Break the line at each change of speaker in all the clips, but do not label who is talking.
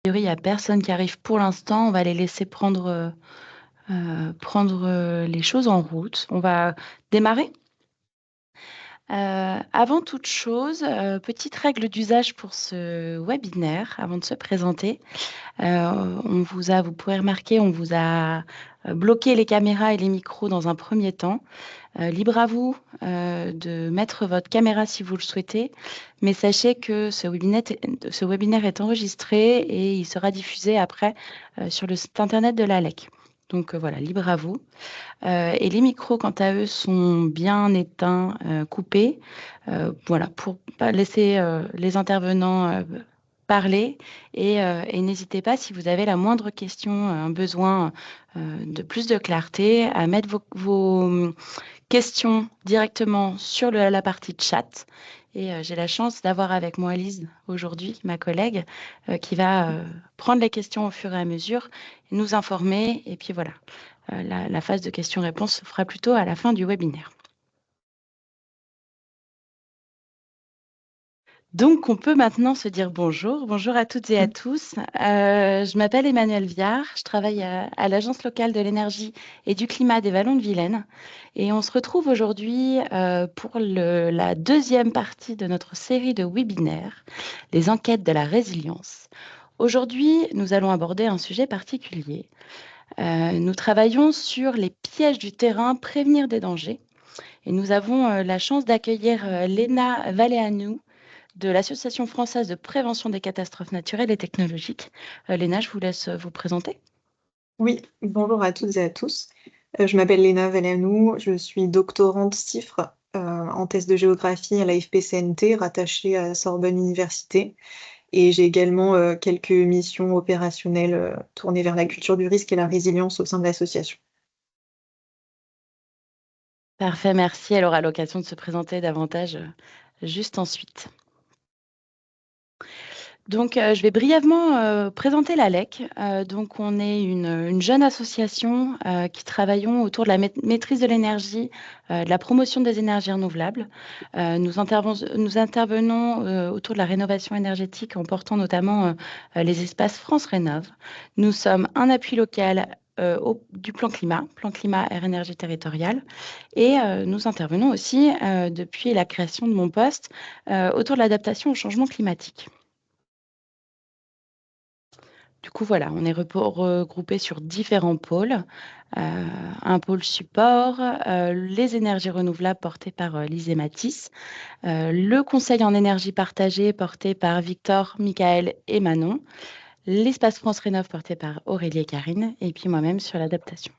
priori, il n'y a personne qui arrive pour l'instant. On va les laisser prendre les choses en route. On va démarrer. Avant toute chose, petite règle d'usage pour ce webinaire, avant de se présenter. Vous pouvez remarquer, on vous a bloqué les caméras et les micros dans un premier temps. Libre à vous de mettre votre caméra si vous le souhaitez, mais sachez que ce webinaire est enregistré et il sera diffusé après sur le site internet de l'ALEC. Donc voilà, libre à vous. Et les micros, quant à eux, sont bien éteints, coupés, voilà, pour pas laisser les intervenants parler. Et n'hésitez pas, si vous avez la moindre question, un besoin de plus de clarté, à mettre vos questions directement sur la partie chat. Et j'ai la chance d'avoir avec moi Lise aujourd'hui, ma collègue, qui va prendre les questions au fur et à mesure, nous informer. Et puis voilà, la phase de questions-réponses se fera plutôt à la fin du webinaire. Donc, on peut maintenant se dire bonjour. Bonjour à toutes et à tous. Je m'appelle Emmanuelle Viard. Je travaille à l'Agence locale de l'énergie et du climat des Vallons de Vilaine. Et on se retrouve aujourd'hui pour la deuxième partie de notre série de webinaires, les enquêtes de la résilience. Aujourd'hui, nous allons aborder un sujet particulier. Nous travaillons sur les pièges du terrain, prévenir des dangers. Et nous avons la chance d'accueillir Léna Valéanou, de l'Association française de prévention des catastrophes naturelles et technologiques. Léna, je vous laisse vous présenter.
Oui, bonjour à toutes et à tous. Je m'appelle Léna Valéanou, je suis doctorante CIFRE en thèse de géographie à la FPCNT, rattachée à Sorbonne Université. Et j'ai également quelques missions opérationnelles tournées vers la culture du risque et la résilience au sein de l'association.
Parfait, merci. Elle aura l'occasion de se présenter davantage juste ensuite. Donc, je vais brièvement présenter l'ALEC. Donc, on est une jeune association qui travaillons autour de la maîtrise de l'énergie, de la promotion des énergies renouvelables. Nous intervenons autour de la rénovation énergétique en portant notamment les espaces France Rénov'. Nous sommes un appui local du plan climat Air Énergie Territoriale. Et nous intervenons aussi depuis la création de mon poste autour de l'adaptation au changement climatique. Du coup, voilà, on est regroupé sur différents pôles. Un pôle support, les énergies renouvelables portées par Lise et Mathis, le conseil en énergie partagée porté par Victor, Michael et Manon, l'espace France Rénov porté par Aurélie et Karine, et puis moi-même sur l'adaptation.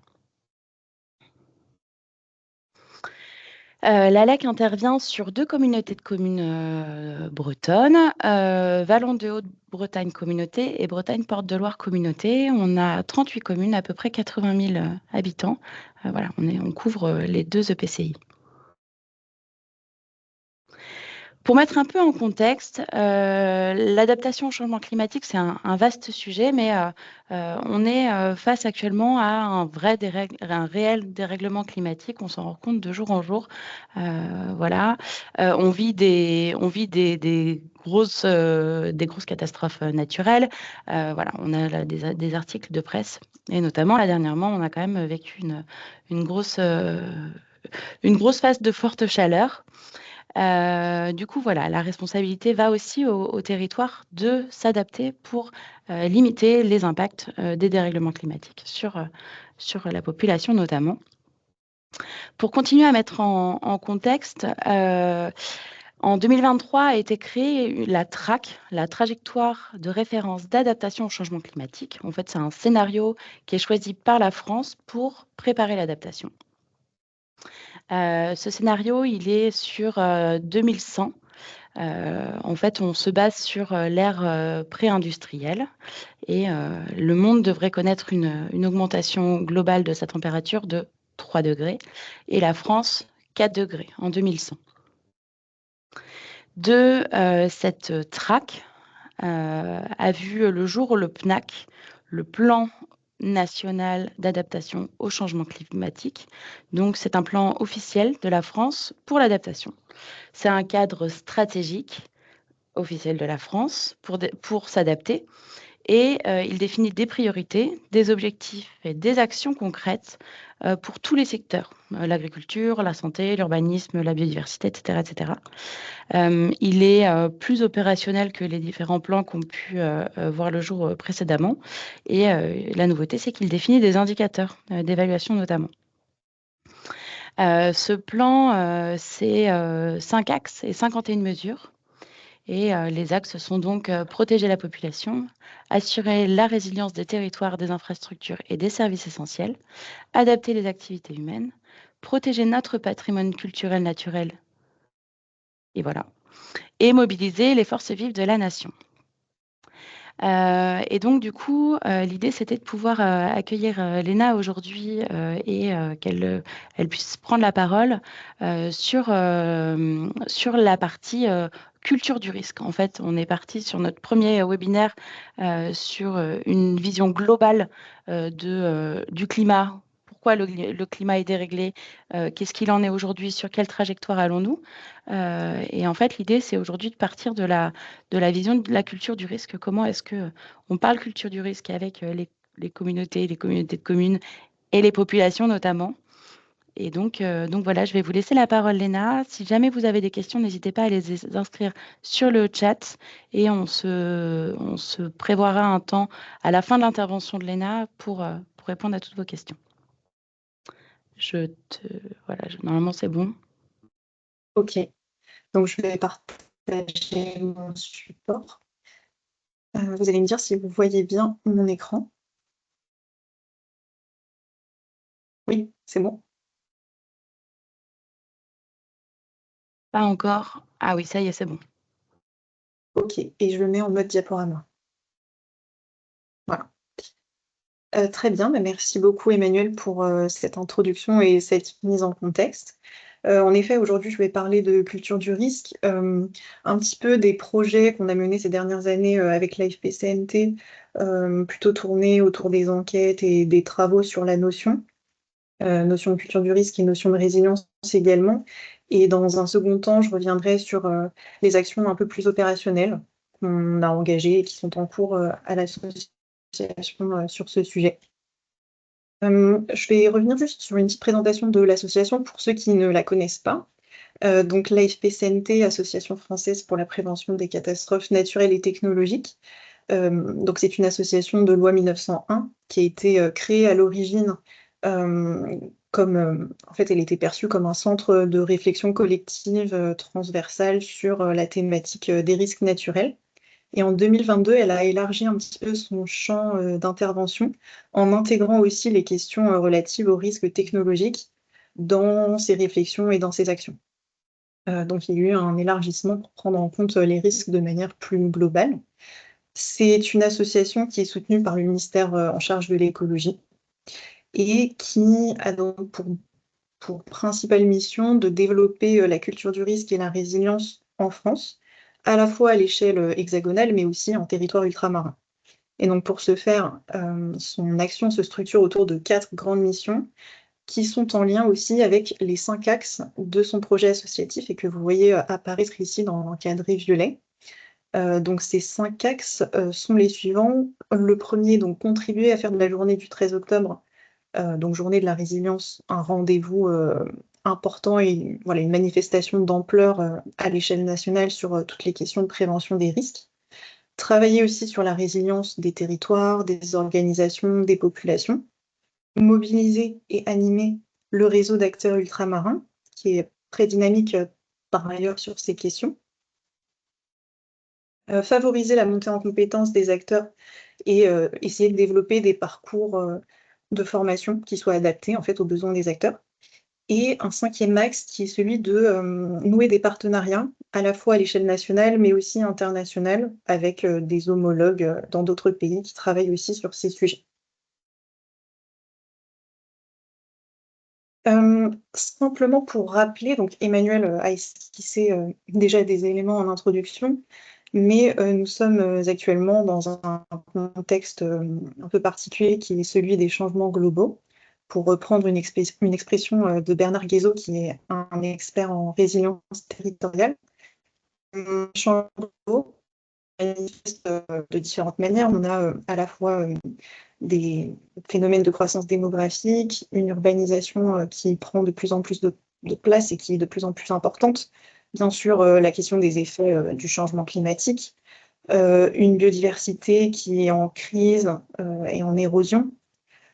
L'ALEC intervient sur 2 communautés de communes bretonnes, Vallon de Haute-Bretagne Communauté et Bretagne Porte de Loire Communauté. On a 38 communes, à peu près 80 000 habitants. Voilà, on couvre les 2 EPCI. Pour mettre un peu en contexte, l'adaptation au changement climatique, c'est un vaste sujet, mais on est face actuellement à un réel dérèglement climatique. On s'en rend compte de jour en jour. Voilà, on vit des grosses catastrophes naturelles. Voilà, on a là des articles de presse, et notamment là dernièrement, on a quand même vécu une grosse phase de forte chaleur. Du coup, voilà, la responsabilité va aussi au territoire de s'adapter pour limiter les impacts des dérèglements climatiques sur la population notamment. Pour continuer à mettre en contexte, en 2023 a été créée la TRAC, la trajectoire de référence d'adaptation au changement climatique. En fait, c'est un scénario qui est choisi par la France pour préparer l'adaptation. Ce scénario, il est sur 2100. En fait, on se base sur l'ère pré-industrielle et le monde devrait connaître une augmentation globale de sa température de 3 degrés et la France 4 degrés en 2100. De cette TRAC a vu le jour le PNAC, le plan national d'adaptation au changement climatique. Donc, c'est un plan officiel de la France pour l'adaptation. C'est un cadre stratégique officiel de la France pour s'adapter. et il définit des priorités, des objectifs et des actions concrètes pour tous les secteurs, l'agriculture, la santé, l'urbanisme, la biodiversité, etc. etc. Il est plus opérationnel que les différents plans qui ont pu voir le jour précédemment. Et la nouveauté, c'est qu'il définit des indicateurs d'évaluation notamment. Ce plan, c'est 5 axes et 51 mesures. Et les axes sont donc protéger la population, assurer la résilience des territoires, des infrastructures et des services essentiels, adapter les activités humaines, protéger notre patrimoine culturel naturel, et voilà, et mobiliser les forces vives de la nation. Et donc du coup, l'idée c'était de pouvoir accueillir Léna aujourd'hui et elle puisse prendre la parole sur la partie culture du risque. En fait, on est parti sur notre premier webinaire sur une vision globale du climat. Pourquoi le climat est déréglé, qu'est-ce qu'il en est aujourd'hui, sur quelle trajectoire allons-nous. Et en fait, l'idée, c'est aujourd'hui de partir de la vision de la culture du risque. Comment est-ce que on parle culture du risque avec les communautés de communes et les populations notamment. Et donc voilà, je vais vous laisser la parole, Léna. Si jamais vous avez des questions, n'hésitez pas à les inscrire sur le chat et on se prévoira un temps à la fin de l'intervention de Léna pour répondre à toutes vos questions. Voilà, normalement c'est bon.
Ok, donc je vais partager mon support. Vous allez me dire si vous voyez bien mon écran. Oui, c'est bon.
Pas encore. Ah oui, ça y est, c'est bon.
Ok, et je le mets en mode diaporama. Voilà. Très bien, bah, merci beaucoup Emmanuel pour cette introduction et cette mise en contexte. En effet, aujourd'hui, je vais parler de culture du risque, un petit peu des projets qu'on a menés ces dernières années avec l'AFP-CNT, plutôt tournés autour des enquêtes et des travaux sur la notion de culture du risque et notion de résilience également. Et dans un second temps, je reviendrai sur les actions un peu plus opérationnelles qu'on a engagées et qui sont en cours à l'association sur ce sujet. Je vais revenir juste sur une petite présentation de l'association pour ceux qui ne la connaissent pas. Donc l'AFP-CNT, Association française pour la prévention des catastrophes naturelles et technologiques. Donc c'est une association de loi 1901 qui a été créée à l'origine comme en fait elle était perçue comme un centre de réflexion collective transversale sur la thématique des risques naturels. Et en 2022, elle a élargi un petit peu son champ d'intervention en intégrant aussi les questions relatives aux risques technologiques dans ses réflexions et dans ses actions. Donc il y a eu un élargissement pour prendre en compte les risques de manière plus globale. C'est une association qui est soutenue par le ministère en charge de l'écologie et qui a donc pour principale mission de développer la culture du risque et la résilience en France, à la fois à l'échelle hexagonale, mais aussi en territoire ultramarin. Et donc pour ce faire, son action se structure autour de 4 grandes missions qui sont en lien aussi avec les 5 axes de son projet associatif et que vous voyez apparaître ici dans l'encadré violet. Donc ces 5 axes sont les suivants. Le premier, donc contribuer à faire de la journée du 13 octobre donc journée de la résilience, un rendez-vous important et voilà, une manifestation d'ampleur à l'échelle nationale sur toutes les questions de prévention des risques. Travailler aussi sur la résilience des territoires, des organisations, des populations. Mobiliser et animer le réseau d'acteurs ultramarins, qui est très dynamique par ailleurs sur ces questions. Favoriser la montée en compétences des acteurs et essayer de développer des parcours de formation qui soient adaptés en fait aux besoins des acteurs. Et un 5e axe qui est celui de nouer des partenariats à la fois à l'échelle nationale mais aussi internationale avec des homologues dans d'autres pays qui travaillent aussi sur ces sujets. Simplement pour rappeler, donc Emmanuel a esquissé déjà des éléments en introduction, mais nous sommes actuellement dans un contexte un peu particulier qui est celui des changements globaux. Pour reprendre une expression de Bernard Guézot, qui est un expert en résilience territoriale. Changements globaux manifeste de différentes manières. On a à la fois des phénomènes de croissance démographique, une urbanisation qui prend de plus en plus de place et qui est de plus en plus importante. Bien sûr, la question des effets du changement climatique, une biodiversité qui est en crise et en érosion.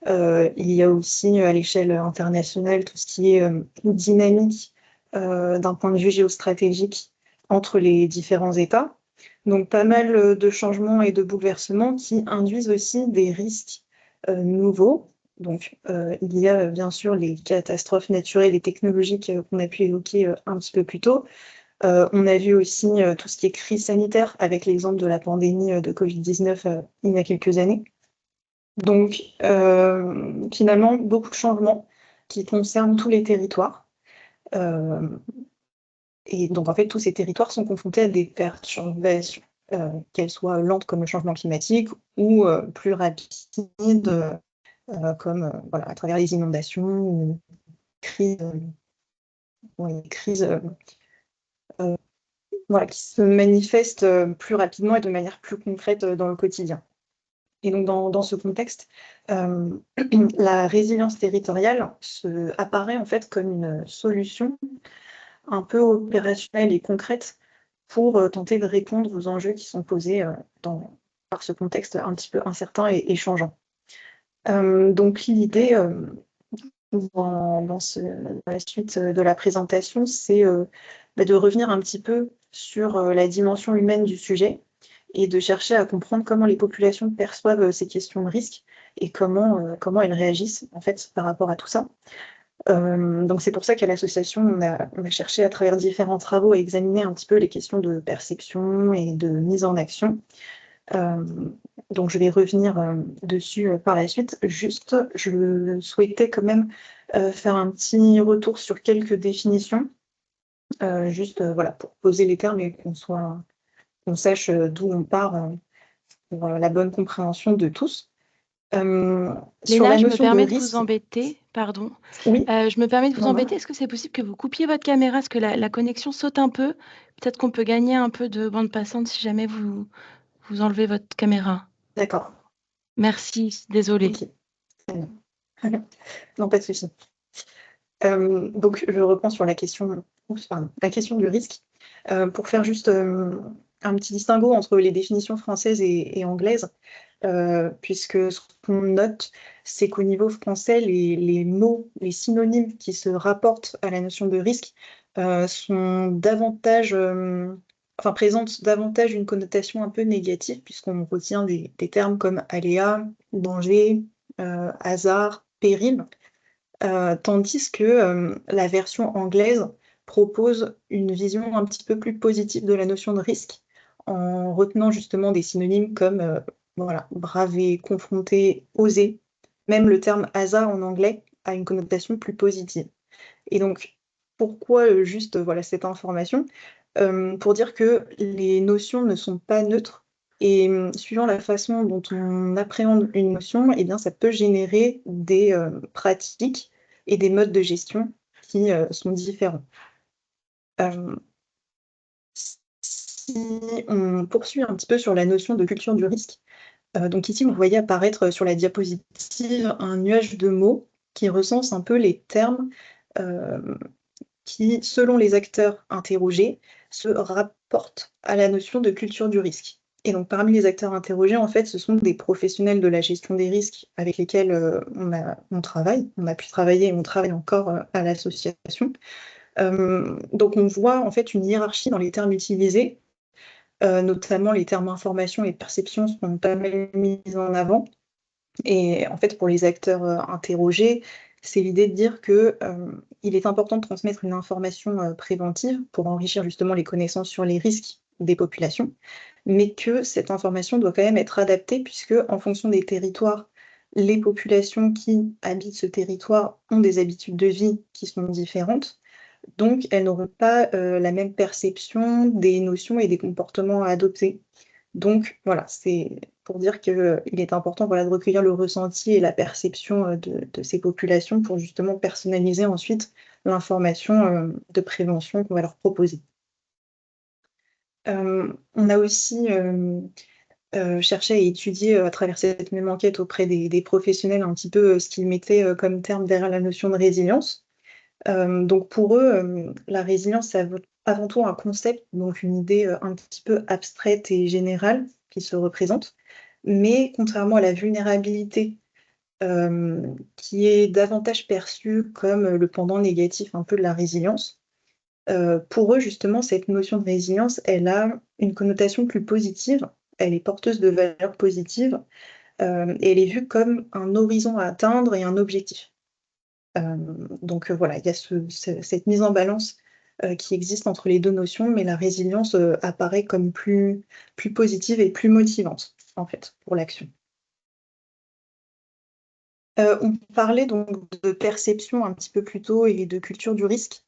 Il y a aussi à l'échelle internationale tout ce qui est dynamique d'un point de vue géostratégique entre les différents États. Donc pas mal de changements et de bouleversements qui induisent aussi des risques nouveaux. Donc il y a bien sûr les catastrophes naturelles et technologiques qu'on a pu évoquer un petit peu plus tôt. On a vu aussi tout ce qui est crise sanitaire avec l'exemple de la pandémie de Covid-19 il y a quelques années. Donc finalement, beaucoup de changements qui concernent tous les territoires. Et donc en fait, tous ces territoires sont confrontés à des perturbations, qu'elles soient lentes comme le changement climatique ou plus rapides comme voilà, à travers les inondations ou crises, crises voilà, qui se manifestent plus rapidement et de manière plus concrète dans le quotidien. Et donc dans ce contexte, la résilience territoriale apparaît en fait comme une solution un peu opérationnelle et concrète pour tenter de répondre aux enjeux qui sont posés par ce contexte un petit peu incertain et changeant. Donc l'idée dans la suite de la présentation, c'est de revenir un petit peu sur la dimension humaine du sujet et de chercher à comprendre comment les populations perçoivent ces questions de risque et comment elles réagissent en fait par rapport à tout ça. Donc c'est pour ça qu'à l'association, on a cherché à travers différents travaux à examiner un petit peu les questions de perception et de mise en action. Donc je vais revenir dessus par la suite. Juste, je souhaitais quand même faire un petit retour sur quelques définitions, juste voilà, pour poser les termes et qu'on sache d'où on part pour la bonne compréhension de tous. Sur
Léna,
la
je me
notion de
permets de vous
risque,
embêter, pardon.
oui,
Je me permets de vous
normal.
embêter. Est-ce que c'est possible que vous coupiez votre caméra? Parce que la connexion saute un peu. Peut-être qu'on peut gagner un peu de bande passante si jamais vous enlevez votre caméra.
D'accord,
Merci, désolée.
ok, très bien. Non, pas de souci. Donc je reprends sur la question, oups, pardon, la question du risque, pour faire juste un petit distinguo entre les définitions françaises et anglaises, puisque ce qu'on note, c'est qu'au niveau français, les mots, les synonymes qui se rapportent à la notion de risque sont davantage, enfin présentent davantage une connotation un peu négative, puisqu'on retient des termes comme aléa, danger, hasard, péril. Tandis que la version anglaise propose une vision un petit peu plus positive de la notion de risque, en retenant justement des synonymes comme voilà, braver, confronter, oser. Même le terme hasard en anglais a une connotation plus positive. Et donc, pourquoi juste voilà, cette information? Pour dire que les notions ne sont pas neutres et suivant la façon dont on appréhende une notion, eh bien, ça peut générer des pratiques et des modes de gestion qui sont différents. Euh, si on poursuit un petit peu sur la notion de culture du risque, donc ici, vous voyez apparaître sur la diapositive un nuage de mots qui recense un peu les termes euh, qui, selon les acteurs interrogés, se rapportent à la notion de culture du risque. Et donc, parmi les acteurs interrogés, en fait, ce sont des professionnels de la gestion des risques avec lesquels on travaille, on a pu travailler et on travaille encore à l'association. Donc, on voit en fait une hiérarchie dans les termes utilisés, notamment les termes information et perception sont pas mal mis en avant. Et en fait, pour les acteurs interrogés, c'est l'idée de dire que il est important de transmettre une information préventive pour enrichir justement les connaissances sur les risques des populations, mais que cette information doit quand même être adaptée puisque en fonction des territoires, les populations qui habitent ce territoire ont des habitudes de vie qui sont différentes, donc elles n'auront pas la même perception des notions et des comportements à adopter. Donc voilà, c'est pour dire qu'il est important voilà, de recueillir le ressenti et la perception de ces populations pour justement personnaliser ensuite l'information de prévention qu'on va leur proposer. On a aussi cherché à étudier à travers cette même enquête auprès des professionnels un petit peu ce qu'ils mettaient comme terme derrière la notion de résilience. Donc pour eux, la résilience, c'est avant tout un concept, donc une idée un petit peu abstraite et générale qui se représente. Mais contrairement à la vulnérabilité, qui est davantage perçue comme le pendant négatif un peu de la résilience, pour eux, justement, cette notion de résilience, elle a une connotation plus positive, elle est porteuse de valeurs positives, et elle est vue comme un horizon à atteindre et un objectif. Donc voilà, il y a cette mise en balance qui existe entre les deux notions, mais la résilience apparaît comme plus positive et plus motivante, en fait, pour l'action. On parlait donc de perception un petit peu plus tôt et de culture du risque.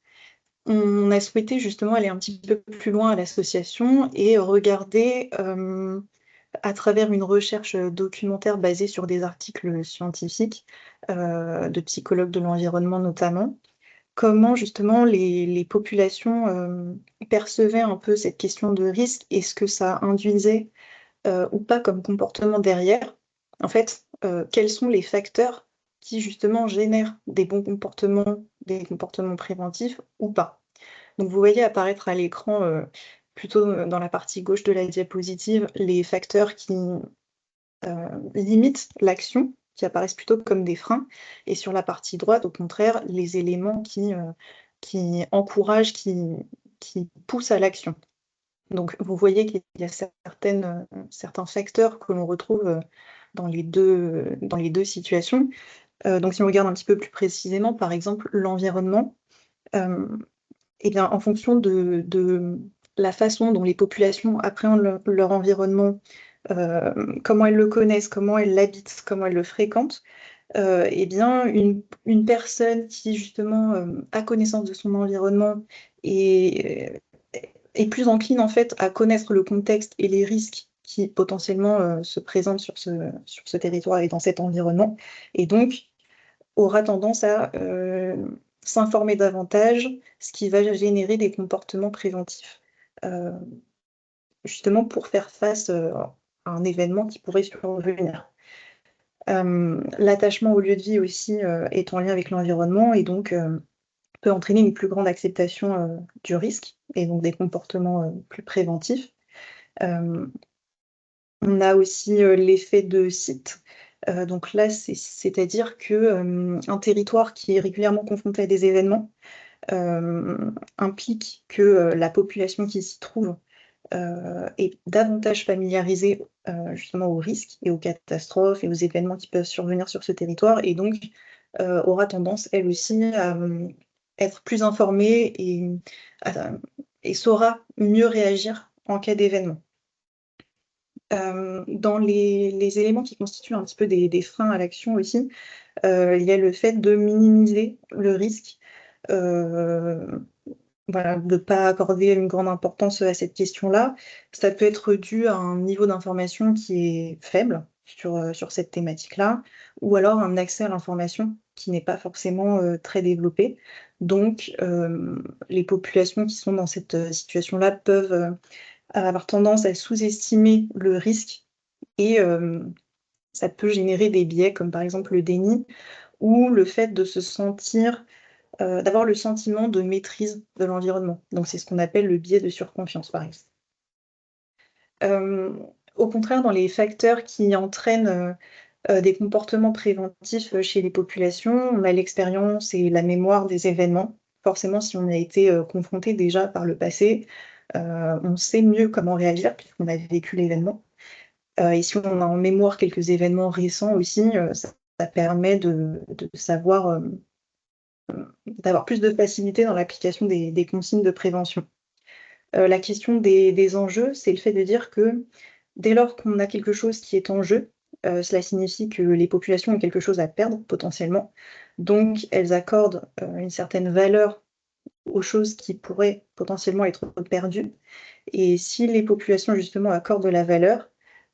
On a souhaité justement aller un petit peu plus loin à l'association et regarder, à travers une recherche documentaire basée sur des articles scientifiques, de psychologues de l'environnement notamment, comment justement les populations percevaient un peu cette question de risque et ce que ça induisait ou pas comme comportement derrière. En fait, quels sont les facteurs qui justement génèrent des bons comportements, des comportements préventifs ou pas. Donc vous voyez apparaître à l'écran, plutôt dans la partie gauche de la diapositive, les facteurs qui limitent l'action, qui apparaissent plutôt comme des freins, et sur la partie droite, au contraire, les éléments qui encouragent, qui poussent à l'action. Donc vous voyez qu'il y a certains facteurs que l'on retrouve dans les deux situations. Donc si on regarde un petit peu plus précisément, par exemple, l'environnement, eh bien, en fonction de la façon dont les populations appréhendent leur environnement, comment elles le connaissent, comment elles l'habitent, comment elles le fréquentent, eh bien, une personne qui justement a connaissance de son environnement et est plus encline en fait à connaître le contexte et les risques qui potentiellement se présentent sur ce territoire et dans cet environnement, et donc aura tendance à s'informer davantage, ce qui va générer des comportements préventifs, euh, justement pour faire face à un événement qui pourrait survenir. L'attachement au lieu de vie aussi est en lien avec l'environnement et donc peut entraîner une plus grande acceptation du risque et donc des comportements plus préventifs. Euh, on a aussi l'effet de site. Donc là, c'est-à-dire que un territoire qui est régulièrement confronté à des événements implique que la population qui s'y trouve est davantage familiarisée justement aux risques et aux catastrophes et aux événements qui peuvent survenir sur ce territoire et donc aura tendance, elle aussi, à être plus informée à- et saura mieux réagir en cas d'événement. Dans les éléments qui constituent un petit peu des freins à l'action aussi, il y a le fait de minimiser le risque, voilà, de ne pas accorder une grande importance à cette question-là. Ça peut être dû à un niveau d'information qui est faible sur cette thématique-là, ou alors un accès à l'information qui n'est pas forcément très développé. Donc, les populations qui sont dans cette situation-là peuvent avoir tendance à sous-estimer le risque et ça peut générer des biais comme par exemple le déni ou le fait de se sentir, d'avoir le sentiment de maîtrise de l'environnement. Donc c'est ce qu'on appelle le biais de surconfiance par exemple. Au contraire, dans les facteurs qui entraînent des comportements préventifs chez les populations, on a l'expérience et la mémoire des événements. Forcément, si on a été confronté déjà par le passé, on sait mieux comment réagir puisqu'on a vécu l'événement. Et si on a en mémoire quelques événements récents aussi, ça permet de savoir, d'avoir plus de facilité dans l'application des consignes de prévention. La question des enjeux, c'est le fait de dire que dès lors qu'on a quelque chose qui est en jeu, cela signifie que les populations ont quelque chose à perdre potentiellement. Donc elles accordent une certaine valeur aux choses qui pourraient potentiellement être perdues. Et si les populations justement accordent de la valeur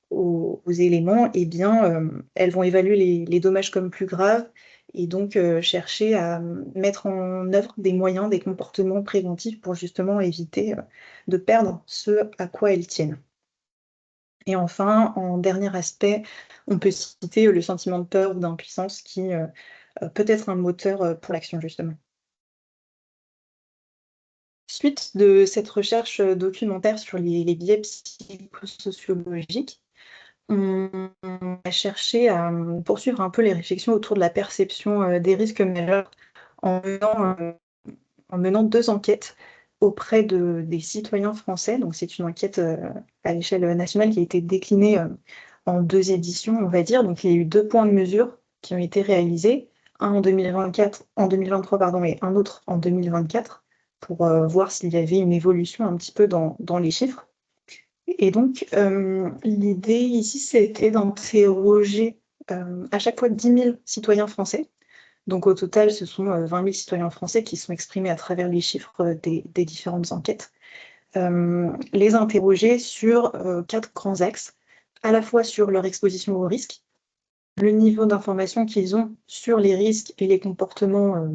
aux éléments, eh bien, elles vont évaluer les dommages comme plus graves et donc chercher à mettre en œuvre des moyens, des comportements préventifs pour justement éviter de perdre ce à quoi elles tiennent. Et enfin, en dernier aspect, on peut citer le sentiment de peur ou d'impuissance qui peut être un moteur pour l'action, justement. Suite de cette recherche documentaire sur les biais psychosociologiques, on a cherché à poursuivre un peu les réflexions autour de la perception des risques majeurs en menant 2 enquêtes auprès des citoyens français. Donc c'est une enquête à l'échelle nationale qui a été déclinée en 2 éditions, on va dire. Donc il y a eu 2 points de mesure qui ont été réalisés, un en 2023 pardon, et un autre en 2024, pour voir s'il y avait une évolution un petit peu dans les chiffres. Et donc l'idée ici, c'était d'interroger à chaque fois 10 000 citoyens français. Donc au total, ce sont 20 000 citoyens français qui sont exprimés à travers les chiffres des différentes enquêtes. Les interroger sur 4 grands axes, à la fois sur leur exposition aux risques, le niveau d'information qu'ils ont sur les risques et les comportements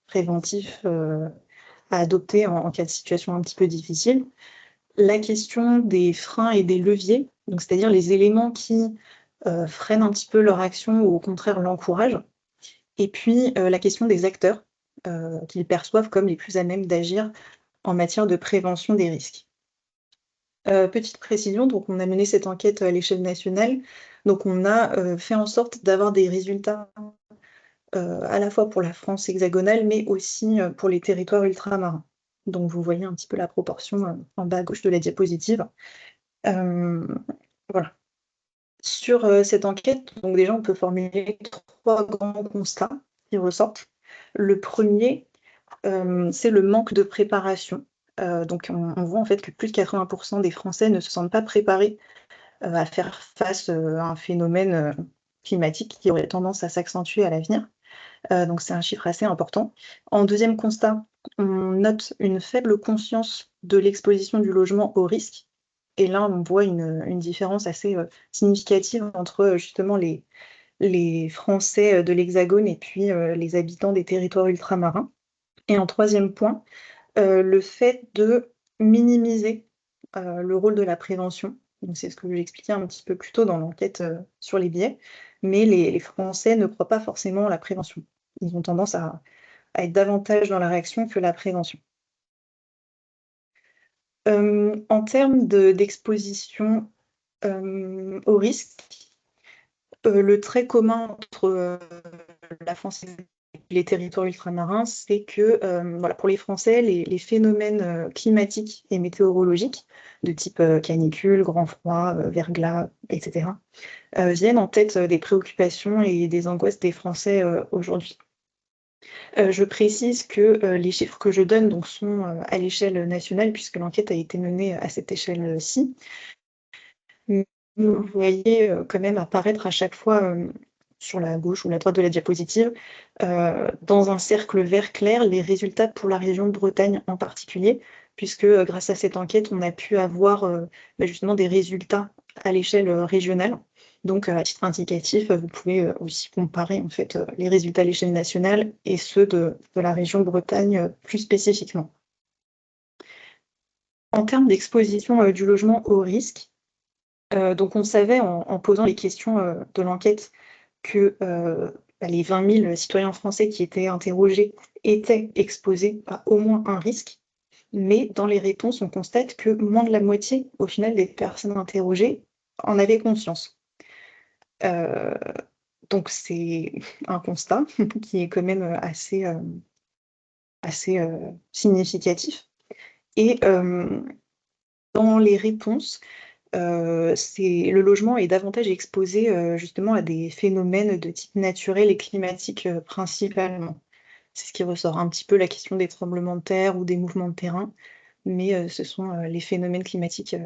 préventifs à adopter en cas de situation un petit peu difficile, la question des freins et des leviers, donc c'est-à-dire les éléments qui freinent un petit peu leur action ou au contraire l'encouragent, et puis la question des acteurs qu'ils perçoivent comme les plus à même d'agir en matière de prévention des risques. Petite précision, donc on a mené cette enquête à l'échelle nationale, donc on a fait en sorte d'avoir des résultats à la fois pour la France hexagonale, mais aussi pour les territoires ultramarins. Donc vous voyez un petit peu la proportion en bas à gauche de la diapositive. Voilà. Sur cette enquête, donc déjà on peut formuler 3 grands constats qui ressortent. Le premier, c'est le manque de préparation. Donc on voit en fait que plus de 80% des Français ne se sentent pas préparés à faire face à un phénomène climatique qui aurait tendance à s'accentuer à l'avenir. Donc c'est un chiffre assez important. En deuxième constat, on note une faible conscience de l'exposition du logement au risque. Et là, on voit une différence assez significative entre justement les Français de l'Hexagone et puis les habitants des territoires ultramarins. Et en troisième point, le fait de minimiser le rôle de la prévention. Donc c'est ce que j'expliquais un petit peu plus tôt dans l'enquête sur les biais, mais les Français ne croient pas forcément à la prévention. Ils ont tendance à être davantage dans la réaction que la prévention. En termes d'exposition au risque, le trait commun entre la France et les territoires ultramarins, c'est que voilà, pour les Français, les phénomènes climatiques et météorologiques de type canicule, grand froid, verglas, etc., viennent en tête des préoccupations et des angoisses des Français aujourd'hui. Je précise que les chiffres que je donne donc, sont à l'échelle nationale, puisque l'enquête a été menée à cette échelle-ci. Vous voyez quand même apparaître à chaque fois sur la gauche ou la droite de la diapositive, dans un cercle vert clair, les résultats pour la région de Bretagne en particulier, puisque grâce à cette enquête, on a pu avoir justement des résultats à l'échelle régionale. Donc, à titre indicatif, vous pouvez aussi comparer en fait, les résultats à l'échelle nationale et ceux de la région de Bretagne plus spécifiquement. En termes d'exposition du logement au risque, donc on savait en posant les questions de l'enquête que les 20 000 citoyens français qui étaient interrogés étaient exposés à au moins un risque, mais dans les réponses, on constate que moins de la moitié, au final, des personnes interrogées en avaient conscience. Donc c'est un constat qui est quand même assez significatif. Et dans les réponses, le logement est davantage exposé justement à des phénomènes de type naturel et climatique principalement. C'est ce qui ressort un petit peu la question des tremblements de terre ou des mouvements de terrain, mais ce sont les phénomènes climatiques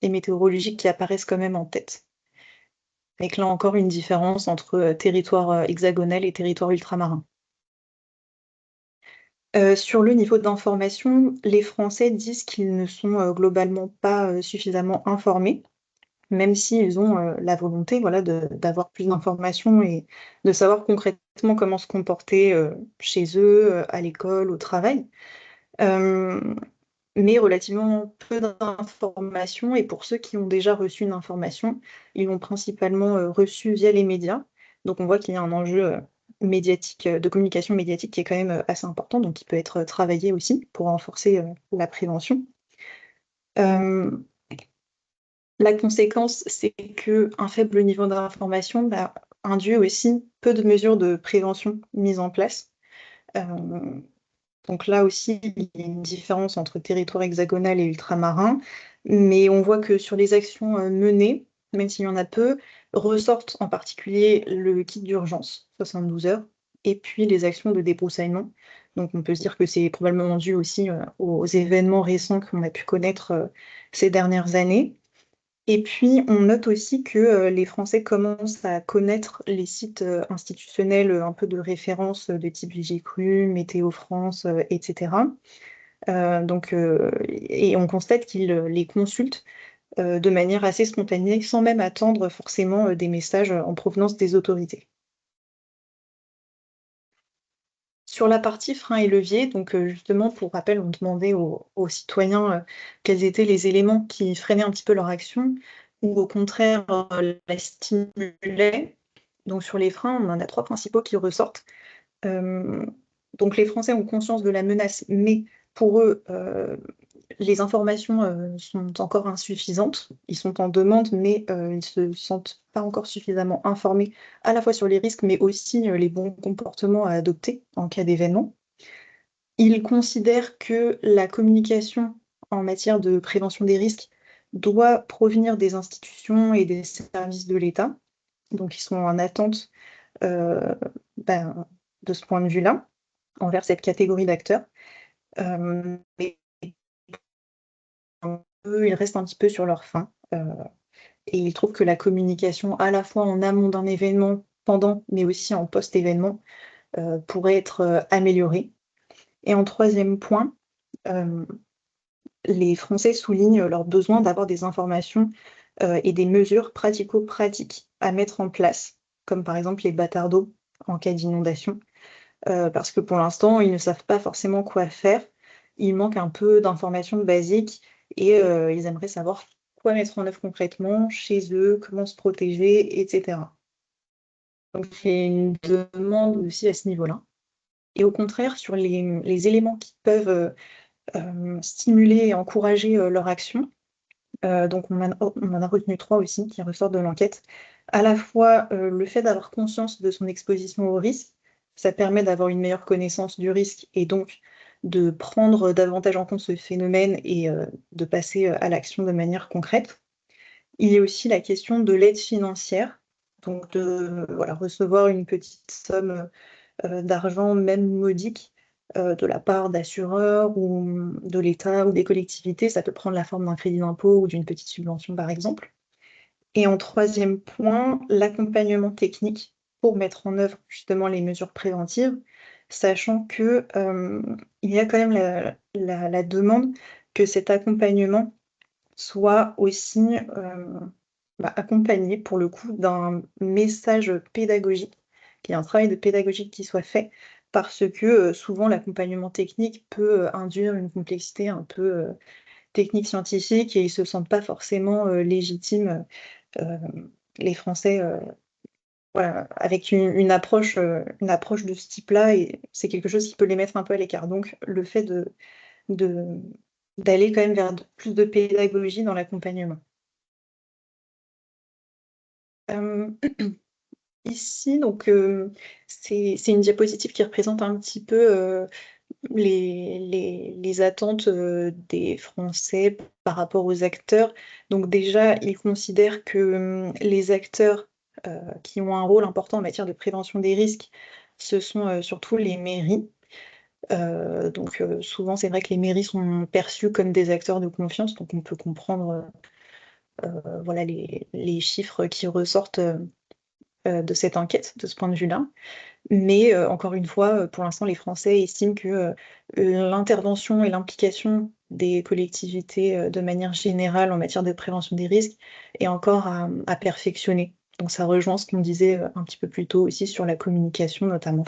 et météorologiques qui apparaissent quand même en tête. Avec là encore une différence entre territoire hexagonal et territoire ultramarin. Sur le niveau d'information, les Français disent qu'ils ne sont globalement pas suffisamment informés. même s'ils ont la volonté voilà, d'avoir plus d'informations et de savoir concrètement comment se comporter chez eux, à l'école, au travail. Euh, mais relativement peu d'informations. Et pour ceux qui ont déjà reçu une information, ils l'ont principalement reçue via les médias. Donc on voit qu'il y a un enjeu médiatique, de communication médiatique qui est quand même assez important, donc qui peut être travaillé aussi pour renforcer la prévention. Euh, la conséquence, c'est qu'un faible niveau d'information induit aussi peu de mesures de prévention mises en place. Euh, Donc là aussi, il y a une différence entre territoire hexagonal et ultramarin, mais on voit que sur les actions menées, même s'il y en a peu, ressortent en particulier le kit d'urgence, 72 heures, et puis les actions de débroussaillement. Donc on peut se dire que c'est probablement dû aussi aux événements récents qu'on a pu connaître ces dernières années. Et puis, on note aussi que les Français commencent à connaître les sites institutionnels un peu de référence de type Vigicru, Météo France, etc. Et on constate qu'ils les consultent de manière assez spontanée, sans même attendre forcément des messages en provenance des autorités. Sur la partie freins et leviers, donc justement, pour rappel, on demandait aux citoyens quels étaient les éléments qui freinaient un petit peu leur action ou au contraire la stimulaient. Donc sur les freins, on en a trois principaux qui ressortent. Euh, donc les Français ont conscience de la menace, mais pour eux, les informations sont encore insuffisantes. Ils sont en demande, mais ils ne se sentent pas encore suffisamment informés à la fois sur les risques, mais aussi les bons comportements à adopter en cas d'événement. Ils considèrent que la communication en matière de prévention des risques doit provenir des institutions et des services de l'État. Donc ils sont en attente euh, ben, de ce point de vue-là, envers cette catégorie d'acteurs. Mais eux, ils restent un petit peu sur leur faim. Et ils trouvent que la communication, à la fois en amont d'un événement, pendant, mais aussi en post-événement, pourrait être améliorée. Et en troisième point, euh, les Français soulignent leur besoin d'avoir des informations et des mesures pratico-pratiques à mettre en place, comme par exemple les bâtards d'eau en cas d'inondation, parce que pour l'instant, ils ne savent pas forcément quoi faire. Il manque un peu d'informations basiques et ils aimeraient savoir quoi mettre en œuvre concrètement chez eux, comment se protéger, etc. Donc, c'est une demande aussi à ce niveau-là. Et au contraire, sur les éléments qui peuvent stimuler et encourager leur action, donc on en a retenu trois aussi qui ressortent de l'enquête. À la fois le fait d'avoir conscience de son exposition au risque, ça permet d'avoir une meilleure connaissance du risque et donc de prendre davantage en compte ce phénomène et de passer à l'action de manière concrète. Il y a aussi la question de l'aide financière, donc de voilà, recevoir une petite somme d'argent, même modique, de la part d'assureurs ou de l'État ou des collectivités. Ça peut prendre la forme d'un crédit d'impôt ou d'une petite subvention, par exemple. Et en troisième point, l'accompagnement technique pour mettre en œuvre justement les mesures préventives, sachant que il y a quand même la demande que cet accompagnement soit aussi accompagné pour le coup d'un message pédagogique, qu'il y ait un travail de pédagogie qui soit fait, parce que souvent l'accompagnement technique peut induire une complexité un peu technique scientifique et ils ne se sentent pas forcément légitimes, euh, les Français, voilà, avec une approche de ce type-là, et c'est quelque chose qui peut les mettre un peu à l'écart. Donc le fait de- d'aller quand même vers plus de pédagogie dans l'accompagnement. Euh, Ici, donc, c'est une diapositive qui représente un petit peu les attentes des Français par rapport aux acteurs. Donc déjà, ils considèrent que les acteurs qui ont un rôle important en matière de prévention des risques, ce sont surtout les mairies. Souvent, c'est vrai que les mairies sont perçues comme des acteurs de confiance, donc on peut comprendre voilà, les chiffres qui ressortent de cette enquête, de ce point de vue-là. Mais encore une fois, pour l'instant, les Français estiment que l'intervention et l'implication des collectivités de manière générale en matière de prévention des risques est encore à perfectionner. Donc ça rejoint ce qu'on disait un petit peu plus tôt aussi sur la communication notamment.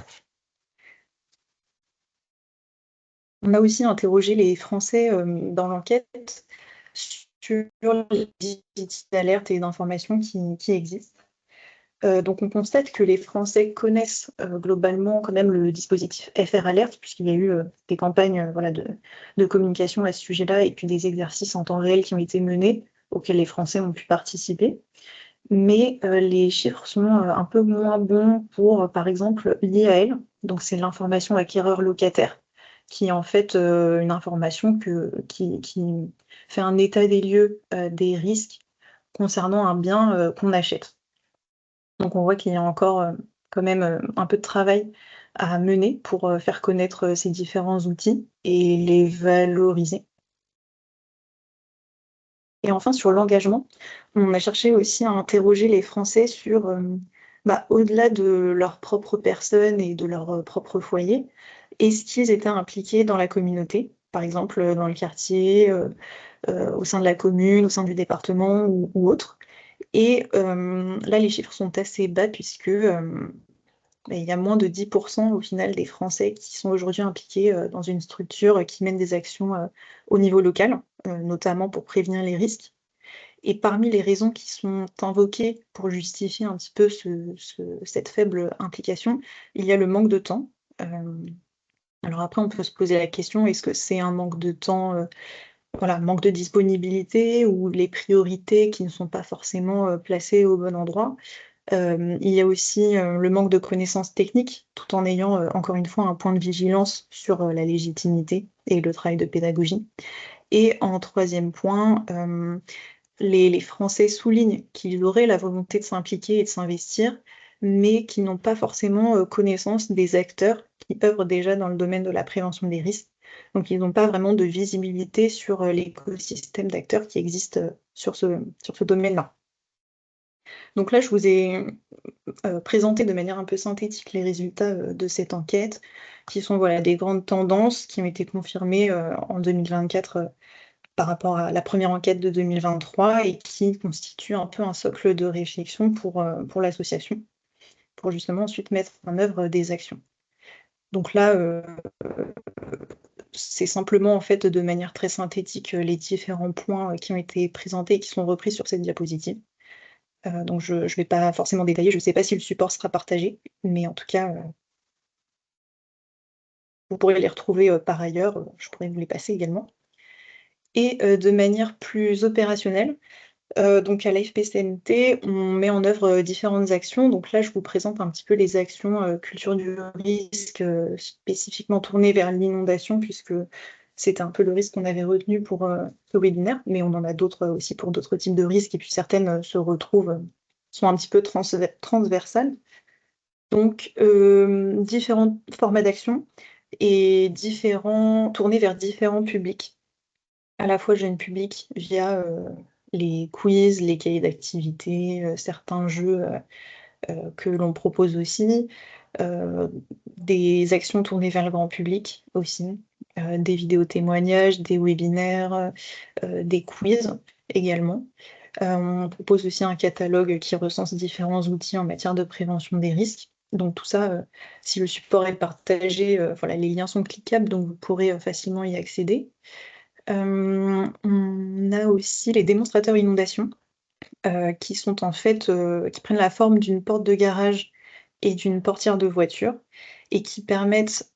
On a aussi interrogé les Français dans l'enquête sur les dispositifs d'alerte et d'information qui existent. Donc on constate que les Français connaissent globalement quand même le dispositif FR Alert, puisqu'il y a eu des campagnes voilà, de communication à ce sujet-là, et puis des exercices en temps réel qui ont été menés, auxquels les Français ont pu participer. Mais les chiffres sont un peu moins bons pour, par exemple, l'IAL, donc c'est l'information acquéreur locataire, qui est en fait une information qui fait un état des lieux des risques concernant un bien qu'on achète. Donc on voit qu'il y a encore quand même un peu de travail à mener pour faire connaître ces différents outils et les valoriser. Et enfin, sur l'engagement, on a cherché aussi à interroger les Français sur, au-delà de leur propre personne et de leur propre foyer, est-ce qu'ils étaient impliqués dans la communauté, par exemple dans le quartier, au sein de la commune, au sein du département ou autre. Et là, les chiffres sont assez bas puisque il y a moins de 10% au final des Français qui sont aujourd'hui impliqués dans une structure qui mène des actions au niveau local, notamment pour prévenir les risques. Et parmi les raisons qui sont invoquées pour justifier un petit peu cette faible implication, il y a le manque de temps. Alors après, on peut se poser la question, est-ce que c'est un manque de temps, voilà, manque de disponibilité ou les priorités qui ne sont pas forcément placées au bon endroit? Il y a aussi le manque de connaissances techniques, tout en ayant encore une fois un point de vigilance sur la légitimité et le travail de pédagogie. Et en troisième point, les Français soulignent qu'ils auraient la volonté de s'impliquer et de s'investir, mais qui n'ont pas forcément connaissance des acteurs qui œuvrent déjà dans le domaine de la prévention des risques. Donc ils n'ont pas vraiment de visibilité sur l'écosystème d'acteurs qui existent sur ce domaine-là. Donc là, je vous ai présenté de manière un peu synthétique les résultats de cette enquête, qui sont voilà, des grandes tendances qui ont été confirmées en 2024 par rapport à la première enquête de 2023 et qui constituent un peu un socle de réflexion pour l'association, pour justement ensuite mettre en œuvre des actions. Donc là, c'est simplement en fait de manière très synthétique les différents points qui ont été présentés et qui sont repris sur cette diapositive. Donc je ne vais pas forcément détailler, je ne sais pas si le support sera partagé, mais en tout cas, vous pourrez les retrouver par ailleurs, je pourrais vous les passer également. Et de manière plus opérationnelle, donc à l'AFPCNT, on met en œuvre différentes actions. Donc là, je vous présente un petit peu les actions culture du risque, spécifiquement tournées vers l'inondation, puisque c'était un peu le risque qu'on avait retenu pour ce webinaire, mais on en a d'autres aussi pour d'autres types de risques, et puis certaines se retrouvent, sont un petit peu transversales. Donc, différents formats d'actions et tournés vers différents publics, à la fois jeunes publics via les quiz, les cahiers d'activités, certains jeux que l'on propose aussi, des actions tournées vers le grand public aussi, des vidéos témoignages, des webinaires, des quiz également. On propose aussi un catalogue qui recense différents outils en matière de prévention des risques. Donc tout ça, si le support est partagé, voilà, les liens sont cliquables, donc vous pourrez facilement y accéder. On a aussi les démonstrateurs inondation, qui sont en fait, qui prennent la forme d'une porte de garage et d'une portière de voiture et qui permettent,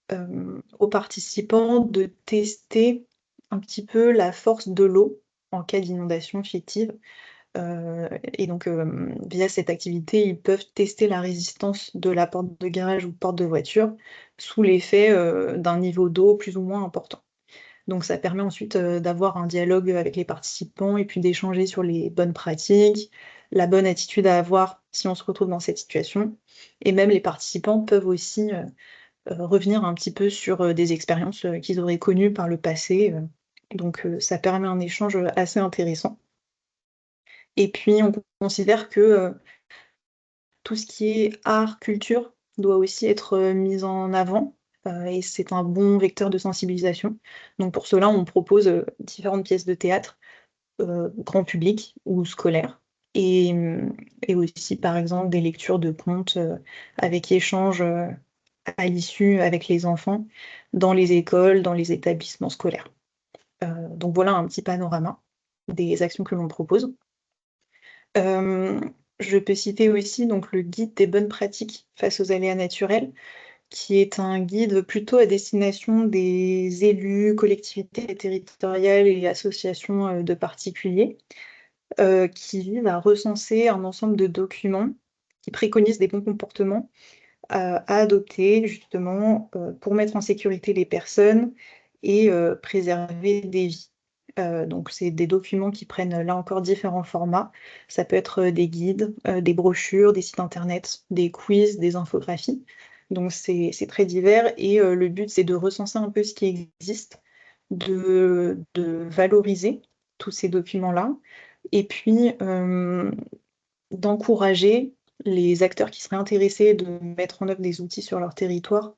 aux participants de tester un petit peu la force de l'eau en cas d'inondation fictive. Et donc, via cette activité, ils peuvent tester la résistance de la porte de garage ou porte de voiture sous l'effet, d'un niveau d'eau plus ou moins important. Donc ça permet ensuite, d'avoir un dialogue avec les participants et puis d'échanger sur les bonnes pratiques, la bonne attitude à avoir si on se retrouve dans cette situation. Et même les participants peuvent aussi, revenir un petit peu sur, des expériences, qu'ils auraient connues par le passé, donc ça permet un échange, assez intéressant. Et puis on considère que, tout ce qui est art, culture doit aussi être, mis en avant. et c'est un bon vecteur de sensibilisation. Donc pour cela, on propose différentes pièces de théâtre, grand public ou scolaire, et, et aussi par exemple des lectures de contes avec échange à l'issue avec les enfants dans les écoles, dans les établissements scolaires. Donc voilà un petit panorama des actions que l'on propose. Je peux citer aussi donc le guide des bonnes pratiques face aux aléas naturels, qui est un guide plutôt à destination des élus, collectivités territoriales et associations de particuliers, qui vise à recenser un ensemble de documents qui préconisent des bons comportements à adopter justement pour mettre en sécurité les personnes et préserver des vies. Donc c'est des documents qui prennent là encore différents formats. Ça peut être des guides, des brochures, des sites internet, des quiz, des infographies. Donc c'est très divers et le but c'est de recenser un peu ce qui existe, de valoriser tous ces documents-là et puis d'encourager les acteurs qui seraient intéressés de mettre en œuvre des outils sur leur territoire